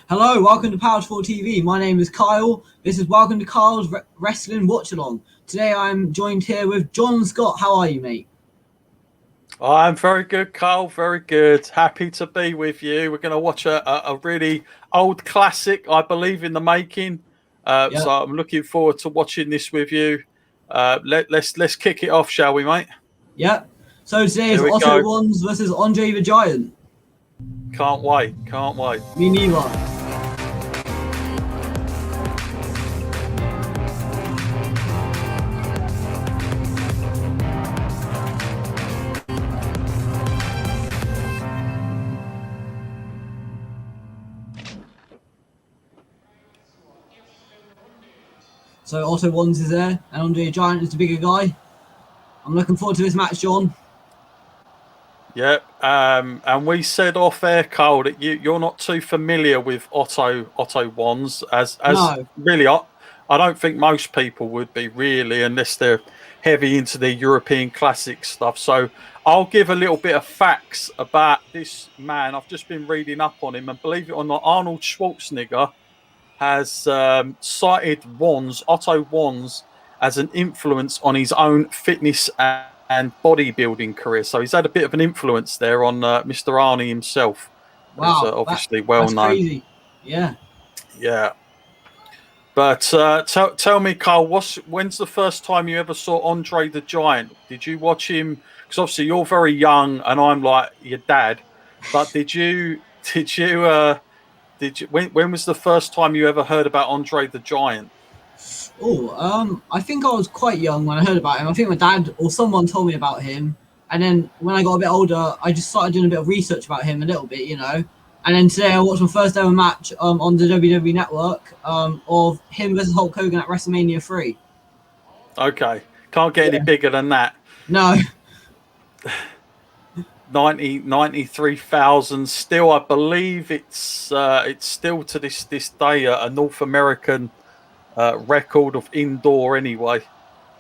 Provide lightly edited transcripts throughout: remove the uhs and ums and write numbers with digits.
Hello, welcome to Powers 4 TV. My name is Kyle. This is Welcome to Kyle's Wrestling Watch Along. Today I'm joined here with John Scott. How are you, mate? I'm very good, Carl. Very good. Happy to be with you. We're going to watch a really old classic, I believe, in the making. Yeah, So I'm looking forward to watching this with you. Let's kick it off, shall we, mate? yeah. So today is Here we Otto go. Wands versus Andre the Giant. Can't wait. Can't wait. Me neither. So Otto Wands is there, and Andre the Giant is the bigger guy. I'm looking forward to this match, John. Yep. And we said off air, Carl, that you're not too familiar with Otto Wands as No, really. I don't think most people would be really, unless they're heavy into the European classic stuff. So I'll give a little bit of facts about this man. I've just been reading up on him, and believe it or not, Arnold Schwarzenegger has cited Otto Wands, as an influence on his own fitness and bodybuilding career. So he's had a bit of an influence there on Mr. Arnie himself, who's wow, obviously well that's known. crazy. Yeah. Yeah. But tell me, Carl, when's the first time you ever saw Andre the Giant? Did you watch him? Because obviously you're very young, and I'm like your dad. But when was the first time you ever heard about Andre the Giant? I think I was quite young when I heard about him. I think my dad or someone told me about him. And then when I got a bit older, I just started doing a bit of research about him a little bit. And then today I watched my first ever match on the WWE Network of him versus Hulk Hogan at WrestleMania 3. Okay, can't get any Yeah. bigger than that. No, 93,000. Still, I believe it's still to this day a North American record of indoor anyway,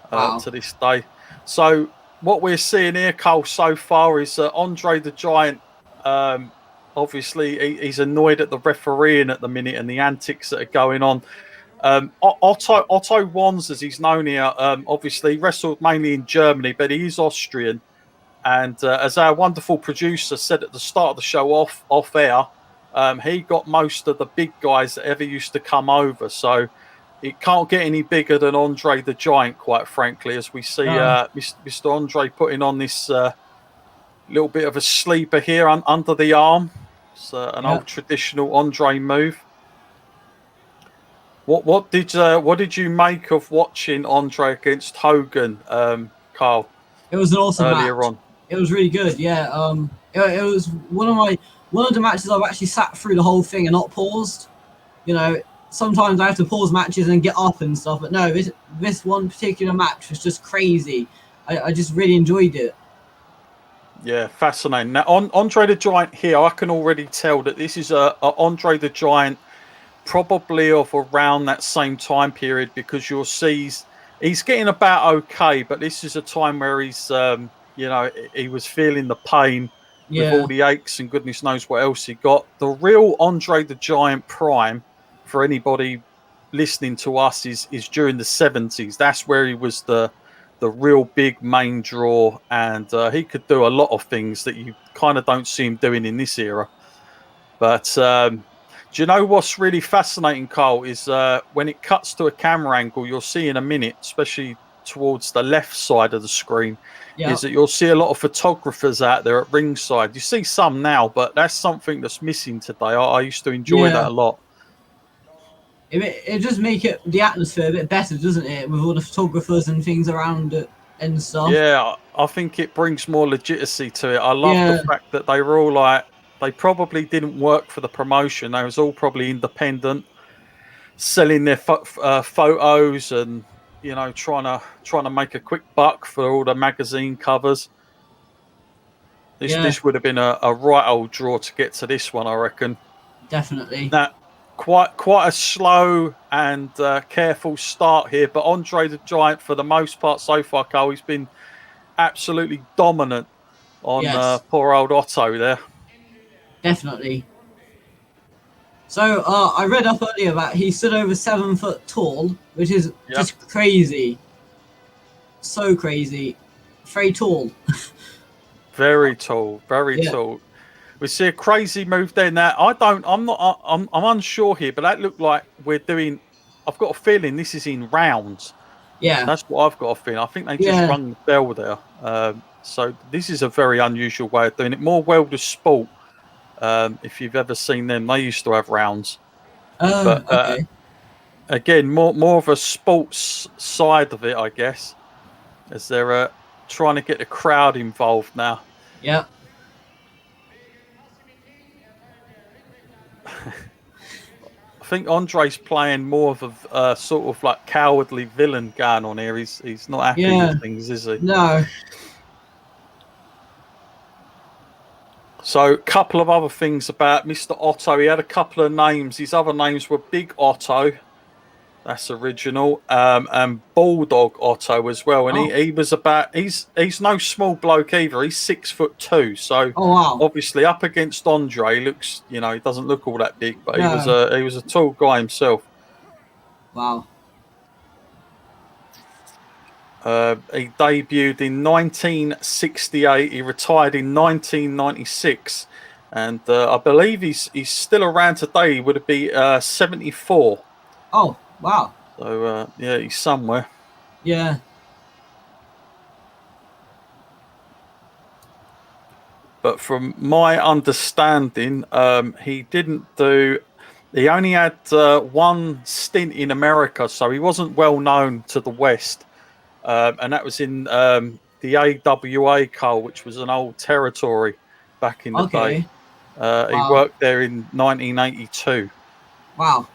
wow. to this day. So what we're seeing here, Cole, so far is Andre the Giant. Obviously, he's annoyed at the refereeing at the minute and the antics that are going on. Otto Wands, as he's known here, obviously wrestled mainly in Germany, but he is Austrian. And as our wonderful producer said at the start of the show off air, he got most of the big guys that ever used to come over. So it can't get any bigger than Andre the Giant, quite frankly, as we see No. Mr. Andre putting on this little bit of a sleeper here under the arm. It's an Yeah. old traditional Andre move. What did you make of watching Andre against Hogan, Carl, It was an awesome earlier match. on? It was really good. Yeah. It was one of the matches I've actually sat through the whole thing and not paused. Sometimes I have to pause matches and get up and stuff, but no, this one particular match was just crazy. I just really enjoyed it. Yeah, fascinating. Now, on Andre the Giant here, I can already tell that this is a Andre the Giant probably of around that same time period, because you'll see he's getting about okay, but this is a time where he was feeling the pain with all Yeah, the aches and goodness knows what else he got. The real Andre the Giant prime, for anybody listening to us, is during the 70s. That's where he was the real big main draw, and he could do a lot of things that you kind of don't see him doing in this era. But do you know what's really fascinating, Carl, is when it cuts to a camera angle, you'll see in a minute, especially towards the left side of the screen, yeah, is that you'll see a lot of photographers out there at ringside. You see some now, but that's something that's missing today. I used to enjoy that yeah. a lot. It just make the atmosphere a bit better, doesn't it? With all the photographers and things around it and stuff. Yeah, I think it brings more legitimacy to it. I love the Yeah, fact that they were all like, they probably didn't work for the promotion. They was all probably independent, selling their photos and trying to make a quick buck for all the magazine covers. This yeah, this would have been a right old draw to get to this one, I reckon. definitely. Now, quite a slow and careful start here, but Andre the Giant, for the most part so far, Cole, he's been absolutely dominant on Yes, poor old Otto there. definitely. So I read up earlier that he stood over 7 foot tall, which is Yep. just crazy. So crazy. Very tall. Very tall, very Yeah. tall. We see a crazy move there. Now, I'm unsure here, but that looked like we're doing. I've got a feeling this is in rounds. Yeah. That's what I've got a feeling. I think they just Yeah. rung the bell there. So this is a very unusual way of doing it. More Welder Sport. If you've ever seen them, they used to have rounds. But Okay. again, more of a sports side of it, I guess, as they're trying to get the crowd involved now. Yeah. I think Andre's playing more of a sort of like cowardly villain going on here. He's not happy Yeah. with things, is he? No. So, a couple of other things about Mr. Otto. He had a couple of names. His other names were Big Otto, that's original, and Bulldog Otto as well. And Oh. he was about he's no small bloke either. He's 6'2". So Oh wow. obviously up against Andre, he looks he doesn't look all that big, but No. he was a tall guy himself. Wow. He debuted in 1968. He retired in 1996, and I believe he's still around today. He would be 74. Oh wow. So yeah, he's somewhere. Yeah. But from my understanding, he didn't do. He only had one stint in America, so he wasn't well known to the West. And that was in the AWA, Cole, which was an old territory back in the day. Okay. He Wow. worked there in 1982. Wow.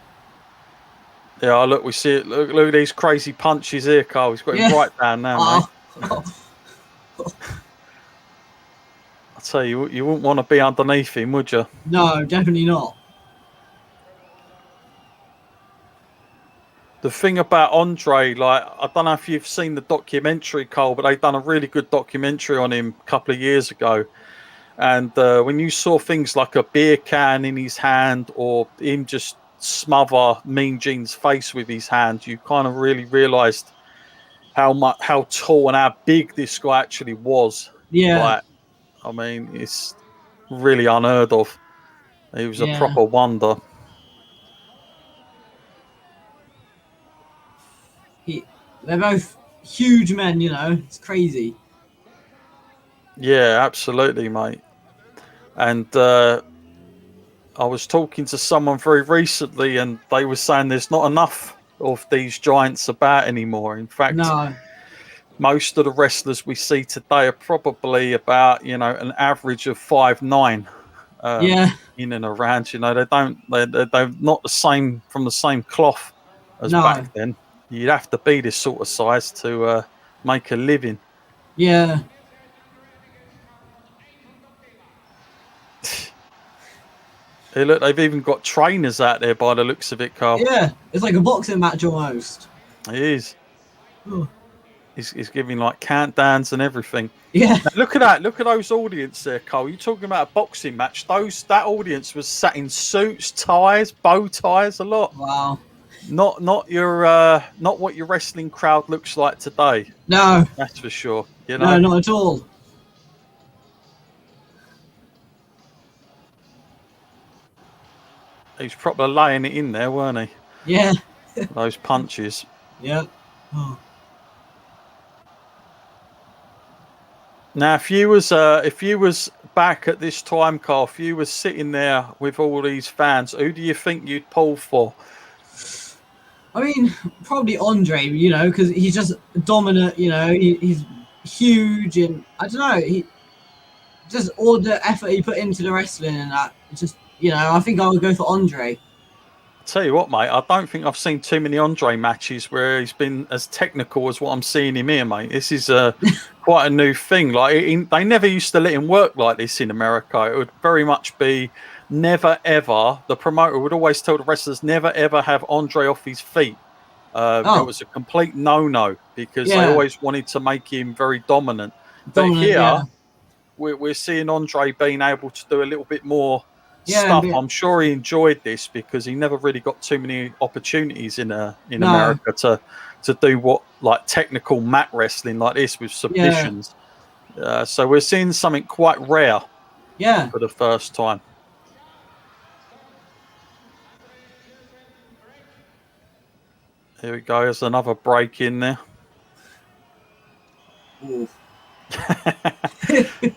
Yeah, look, we see it. Look at these crazy punches here, Cole. He's got him Yeah. right down now, mate. Oh. I tell you, you wouldn't want to be underneath him, would you? No, definitely not. The thing about Andre, like, I don't know if you've seen the documentary, Cole, but they've done a really good documentary on him a couple of years ago. And when you saw things like a beer can in his hand or him just smother Mean Gene's face with his hand, you kind of really realised how tall and how big this guy actually was. Yeah. Like, I mean, it's really unheard of. He was a Yeah. proper wonder. They're both huge men, you know. It's crazy. Yeah, absolutely, mate. And I was talking to someone very recently, and they were saying there's not enough of these giants about anymore. In fact, No. most of the wrestlers we see today are probably about an average of 5'9". Yeah. In and around. They're not the same from the same cloth as No. back then. You'd have to be this sort of size to make a living. Yeah. Hey, look, they've even got trainers out there by the looks of it, Carl. Yeah. It's like a boxing match almost. He is. Oh. He's giving like countdowns and everything. Yeah. Now, look at that. Look at those audience there, Carl. You're talking about a boxing match. That audience was sat in suits, ties, bow ties, a lot. Wow. Not what your wrestling crowd looks like today. No. That's for sure. No, not at all. He was probably laying it in there, weren't he? Yeah. Those punches. Yeah. Oh. Now, if you was back at this time, Carl, if you was sitting there with all these fans, who do you think you'd pull for? I mean, probably Andre, you know, because he's just dominant, you know, he's huge, and I don't know, he just all the effort he put into the wrestling and that, just, you know, I think I would go for Andre. Tell you what, mate, I don't think I've seen too many Andre matches where he's been as technical as what I'm seeing him here, mate. This is quite a new thing. Like they never used to let him work like this in America. It would very much be never ever. The promoter would always tell the wrestlers never ever have Andre off his feet. It was a complete no-no because they always wanted to make him very dominant. But here we're seeing Andre being able to do a little bit more stuff. I'm sure he enjoyed this because he never really got too many opportunities in America to do what like technical mat wrestling like this with submissions. So we're seeing something quite rare. Yeah. For the first time. Here we go. There's another break in there.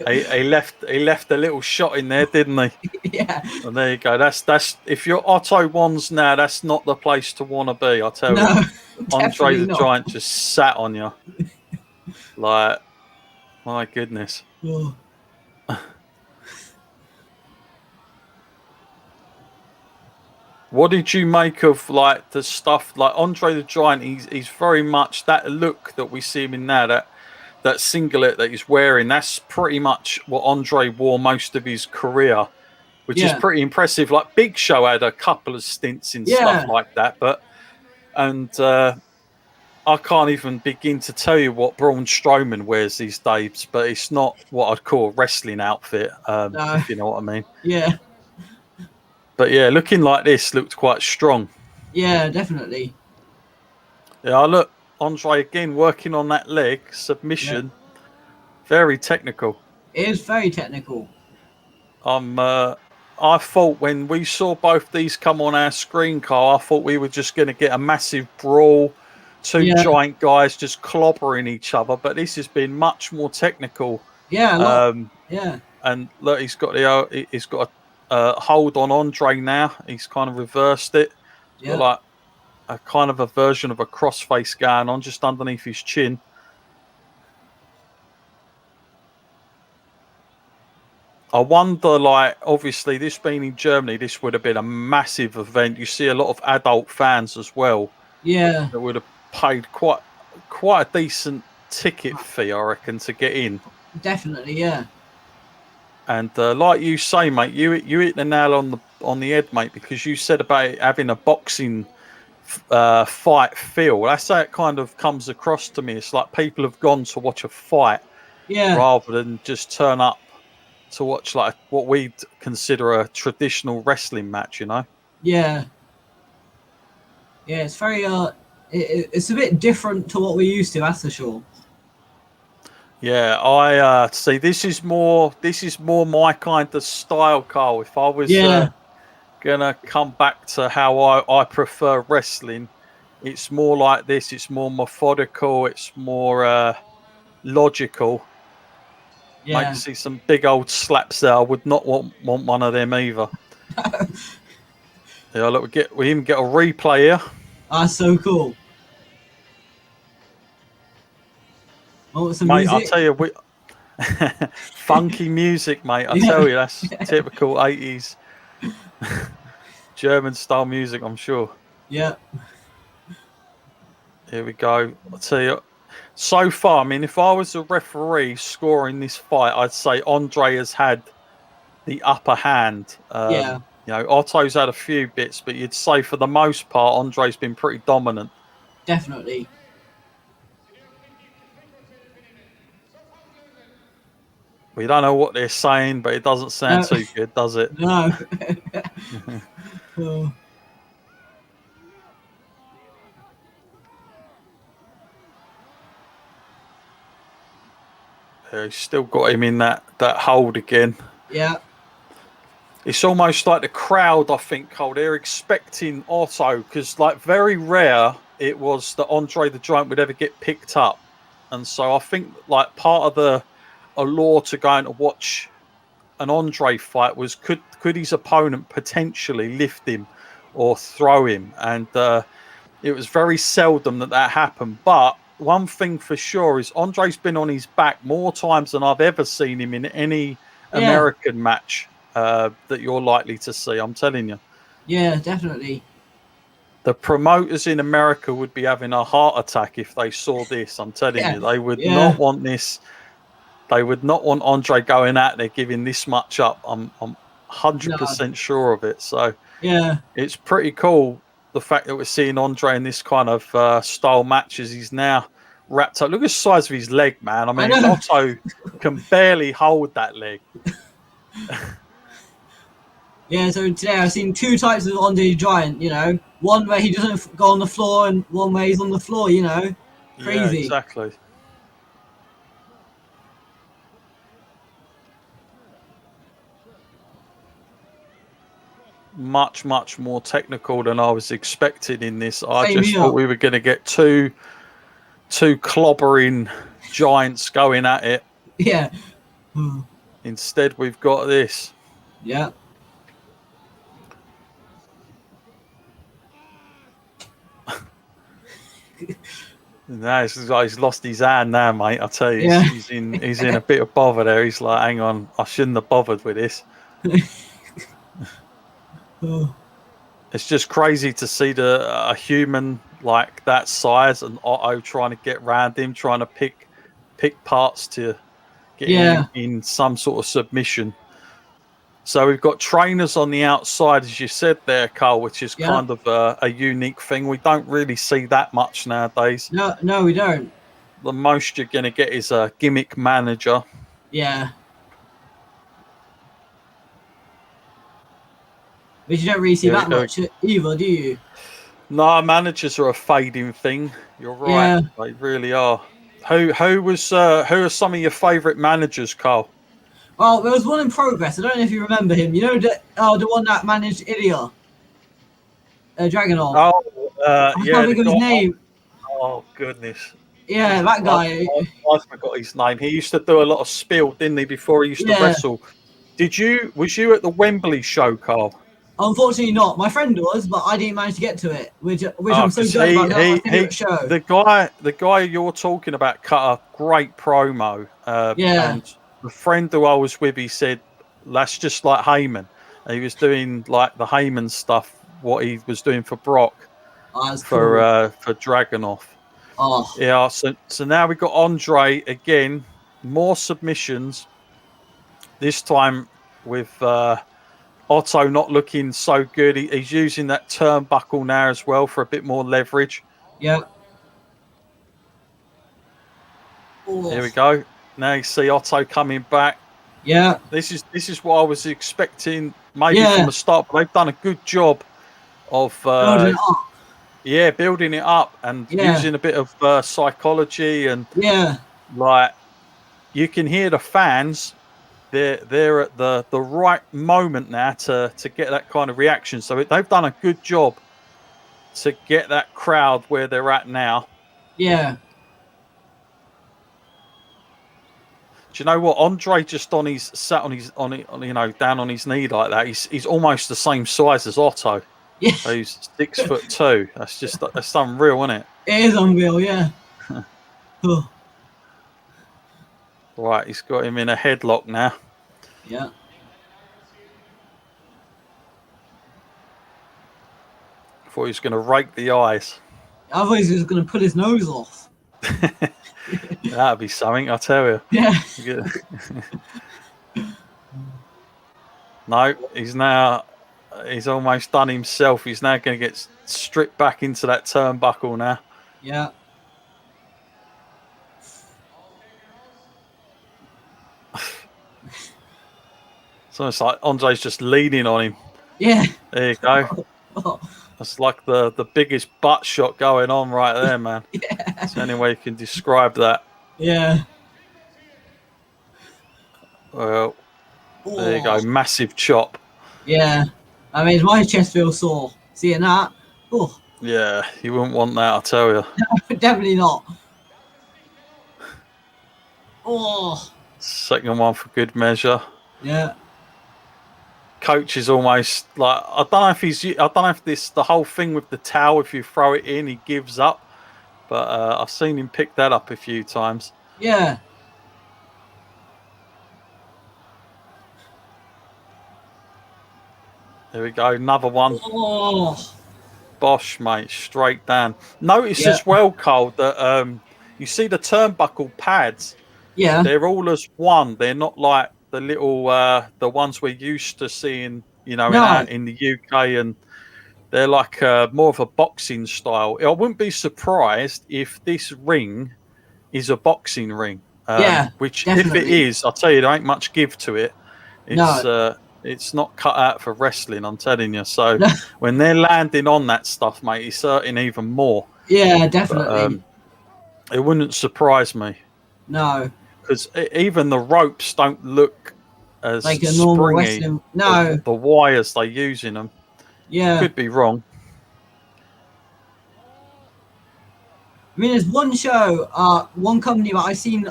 he left a little shot in there, didn't he? Yeah. And there you go. That's if you're Otto Wands now, that's not the place to want to be. I tell you, Andre the Giant just sat on you. Like, my goodness. Oh. What did you make of like the stuff like Andre the Giant? He's very much that look that we see him in now. That singlet that he's wearing, that's pretty much what Andre wore most of his career, which is pretty impressive. Like Big Show had a couple of stints in stuff like that, I can't even begin to tell you what Braun Strowman wears these days, but it's not what I'd call a wrestling outfit, if you know what I mean. Yeah. But yeah, looking like this looked quite strong. Yeah, definitely. Yeah, look, Andre again working on that leg submission. Yeah. Very technical. It is very technical. I thought when we saw both these come on our screen, Carl, I thought we were just going to get a massive brawl, two giant guys just clobbering each other. But this has been much more technical. Yeah, And look, he's got a hold on Andre now. He's kind of reversed it. Yeah. Like a kind of a version of a crossface going on just underneath his chin. I wonder, like, obviously, this being in Germany, this would have been a massive event. You see a lot of adult fans as well. Yeah. That would have paid quite a decent ticket fee, I reckon, to get in. Definitely, yeah. And like you say, mate, you hit the nail on the head, mate, because you said about it having a boxing fight feel. That's how it kind of comes across to me. It's like people have gone to watch a fight, rather than just turn up to watch like what we'd consider a traditional wrestling match, you know? Yeah. Yeah, it's very it's a bit different to what we're used to, that's for sure. Yeah, I see. This is more my kind of style, Carl. If I was gonna come back to how I prefer wrestling, it's more like this. It's more methodical. It's more logical. Yeah. Mate, see some big old slaps there. I would not want one of them either. Yeah, look, we even get a replay here. That's so cool. Oh, some mate, music? I'll tell you, funky music, mate. I tell you, that's typical 80s German style music, I'm sure. Yeah. Here we go. I'll tell you, so far, I mean, if I was a referee scoring this fight, I'd say Andre has had the upper hand. You know, Otto's had a few bits, but you'd say for the most part, Andre's been pretty dominant. Definitely. We don't know what they're saying, but it doesn't sound too good, does it? No. Oh. He's still got him in that hold again. Yeah. It's almost like the crowd, I think, Cole, they're expecting Otto, because like very rare it was that Andre the Giant would ever get picked up. And so I think like part of the allure to going to watch an Andre fight was could his opponent potentially lift him or throw him? And it was very seldom that happened. But one thing for sure is Andre's been on his back more times than I've ever seen him in any American match that you're likely to see. I'm telling you. Yeah, definitely. The promoters in America would be having a heart attack if they saw this. I'm telling you, they would not want this. They would not want Andre going out there giving this much up. I'm 100% sure of it. So it's pretty cool, the fact that we're seeing Andre in this kind of style matches. He's now wrapped up. Look at the size of his leg, man. I mean, Otto can barely hold that leg. Yeah, so today I've seen two types of Andre the Giant, you know. One where he doesn't go on the floor and one where he's on the floor, you know. Yeah, Crazy. exactly. Much, much more technical than I was expecting in this. I Same just here. thought we were going to get two clobbering giants going at it. Yeah. Instead, we've got this. Yeah. No, he's lost his hand now, mate. I tell you, Yeah. he's in a bit of bother there. He's like, hang on, I shouldn't have bothered with this. Oh, It's just crazy to see a human like that size and Otto trying to get round him, trying to pick parts to get yeah. him in some sort of submission. So we've got trainers on the outside, as you said there, Carl, which is Yeah. kind of a unique thing. We don't really see that much nowadays. No, we don't. The most you're going to get is a gimmick manager. Yeah. But you don't really see Here we that go. much either, do you? No, managers are a fading thing. You're right. Yeah. They really are. Who are some of your favourite managers, Carl? Well, there was one in progress. I don't know if you remember him. You know the one that managed Ilya, Dragunov. Oh, I yeah. can't think of his name. Oh goodness. Yeah, that guy. I forgot his name. He used to do a lot of spiel, didn't he, before he used to Yeah. wrestle? Was you at the Wembley show, Carl? Unfortunately, not. My friend was, but I didn't manage to get to it, which I'm so 'Cause glad about. That was my favourite show. the guy you're talking about cut a great promo. Yeah. And the friend who I was with, he said, that's just like Heyman. And he was doing like the Heyman stuff, what he was doing for Brock, Oh, that's for cool. for Dragunov. Oh, Yeah, so now we've got Andre again, more submissions. This time with Otto not looking so good. He's using that turnbuckle now as well for a bit more leverage. yeah. Oh, Here we go. Now you see Otto coming back. yeah. This is what I was expecting maybe Yeah. from the start, but they've done a good job of Building it up. building it up and Yeah. using a bit of psychology and Yeah. like you can hear the fans. They're at the right moment now to get that kind of reaction. So they've done a good job to get that crowd where they're at now. Yeah. Do you know what? Andre just down on his knee like that. He's almost the same size as Otto. Yeah. He's 6'2". That's unreal, isn't it? It is unreal. Yeah. Oh, Right, he's got him in a headlock now. yeah. Thought he was going to rake the eyes. Otherwise, he was going to pull his nose off. That'd be something, I tell you. Yeah. No, he's almost done himself. He's now going to get stripped back into that turnbuckle now. Yeah. It's almost like Andre's just leaning on him. Yeah. There you go. Oh, That's like the biggest butt shot going on right there, man. yeah. That's the only way you can describe that. Yeah. Well, there you Oh, go. Massive chop. yeah. I mean, my chest feels sore. Seeing that. Oh, Yeah, you wouldn't want that, I tell you. definitely not. Oh, Second one for good measure. yeah. Coach is almost like I don't know if the whole thing with the towel, if you throw it in, he gives up. But I've seen him pick that up a few times. Yeah. There we go, another one. Oh, Bosh, mate, straight down. Notice Yeah. as well, Cole, that you see the turnbuckle pads. yeah. They're all as one. They're not like the little the ones we're used to seeing, No. in the UK, and they're like more of a boxing style. I wouldn't be surprised if this ring is a boxing ring. Yeah, Which if it definitely. is, I'll tell you, there ain't much give to it. It's It's not cut out for wrestling, I'm telling you. So when they're landing on that stuff, mate, it's hurting even more. Yeah, definitely. But, it wouldn't surprise me. No. Because even the ropes don't look as like a normal springy wrestling. No. the wires they use in them. Yeah. Could be wrong. I mean, there's one show, one company that I seen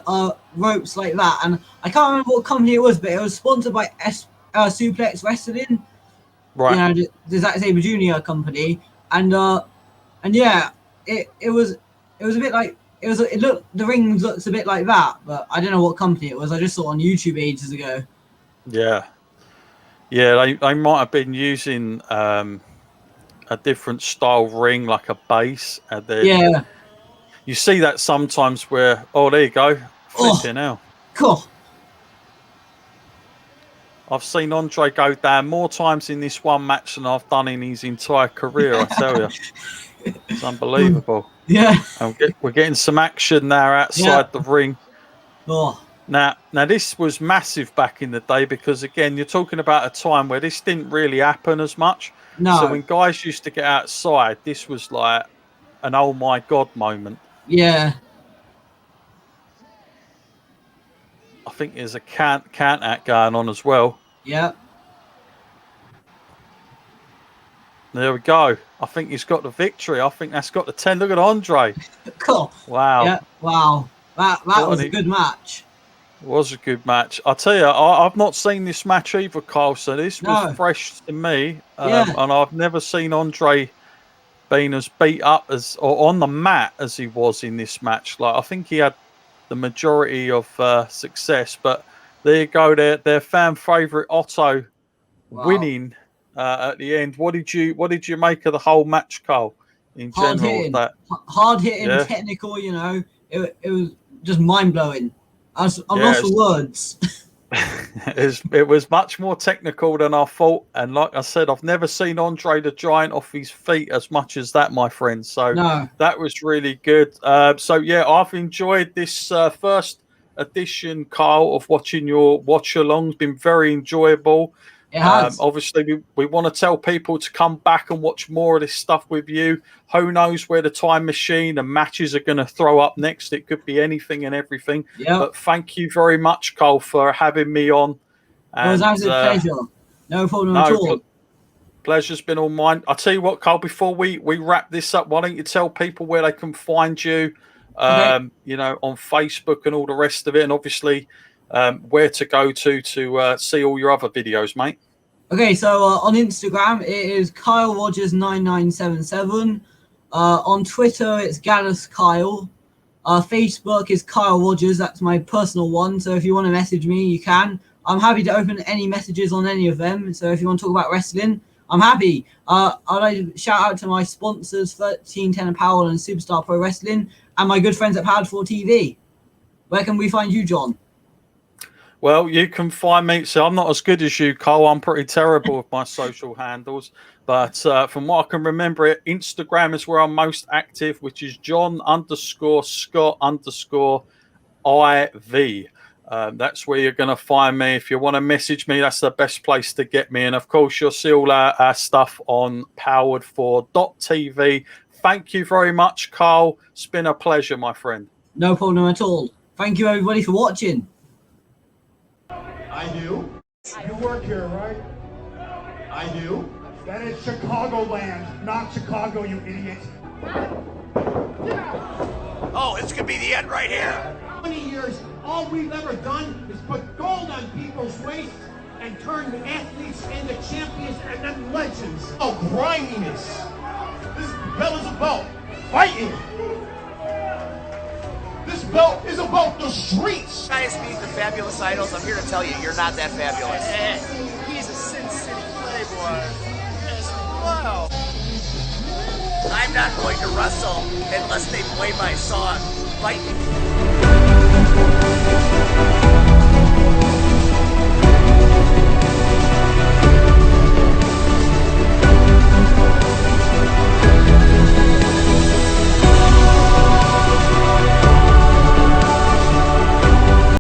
ropes like that, and I can't remember what company it was, but it was sponsored by Suplex Wrestling, Right. You know, the Zack Sabre Jr. company, and yeah, it was a bit like the ring looks a bit like that, but I don't know what company it was. I just saw it on YouTube ages ago. Yeah, they might have been using a different style ring, like a base, and then you see that sometimes where there you go, flipping out. Cool. I've seen Andre go down more times in this one match than I've done in his entire career. I tell you, it's unbelievable. Yeah, and we're getting some action now outside the ring. Oh. Now, this was massive back in the day because, again, you're talking about a time where this didn't really happen as much. No. So when guys used to get outside, this was like an oh my God moment. Yeah. I think there's a count out going on as well. Yeah. There we go. I think he's got the victory. I think that's got the 10. Look at Andre. Cool. Wow. Yeah. Wow. That was a good match. It was a good match. I'll tell you, I've not seen this match either, Carl, so this was fresh to me. And I've never seen Andre being as beat up or on the mat as he was in this match. Like, I think he had the majority of success, but there you go, their fan favourite Otto winning at the end. What did you make of the whole match, Carl? In general, hard hitting, technical. You know, it was just mind blowing. I'm lost for words. It was much more technical than I thought, and like I said, I've never seen Andre the Giant off his feet as much as that, my friend. So that was really good. So yeah, I've enjoyed this first edition, Carl, of watching your watch along. It's been very enjoyable. It has. Obviously, we want to tell people to come back and watch more of this stuff with you. Who knows where the time machine and matches are going to throw up next? It could be anything and everything. Yeah. But thank you very much, Cole, for having me on. And, it was absolute pleasure. No problem at all. Pleasure's been all mine. I'll tell you what, Cole, before we wrap this up, why don't you tell people where they can find you, you know, on Facebook and all the rest of it, and obviously where to go to see all your other videos, mate. Okay, so on Instagram it is Kyle Rogers 9977. On Twitter it's Gallus Kyle. Facebook is Kyle Rogers. That's my personal one. So if you want to message me, you can. I'm happy to open any messages on any of them. So if you want to talk about wrestling, I'm happy. I'd like to shout out to my sponsors, 1310 Apparel and Superstar Pro Wrestling, and my good friends at Powered 4 TV. Where can we find you, John? Well, you can find me. So I'm not as good as you, Cole. I'm pretty terrible with my social handles. But from what I can remember, Instagram is where I'm most active, which is John_Scott_IV. That's where you're going to find me. If you want to message me, that's the best place to get me. And of course, you'll see all our stuff on powered4.tv. Thank you very much, Carl. It's been a pleasure, my friend. No problem at all. Thank you, everybody, for watching. I do. You work here, right? I do. That is Chicagoland, not Chicago, you idiot. Oh, this could be the end right here. How many years, all we've ever done is put gold on people's waists and turn the athletes into champions and then legends. Oh, griminess. This belt is about fighting. This belt is about the streets. Guys, meet the fabulous idols. I'm here to tell you, you're not that fabulous. He's a Sin City playboy. Yes, wow. I'm not going to wrestle unless they play my song. Fight me.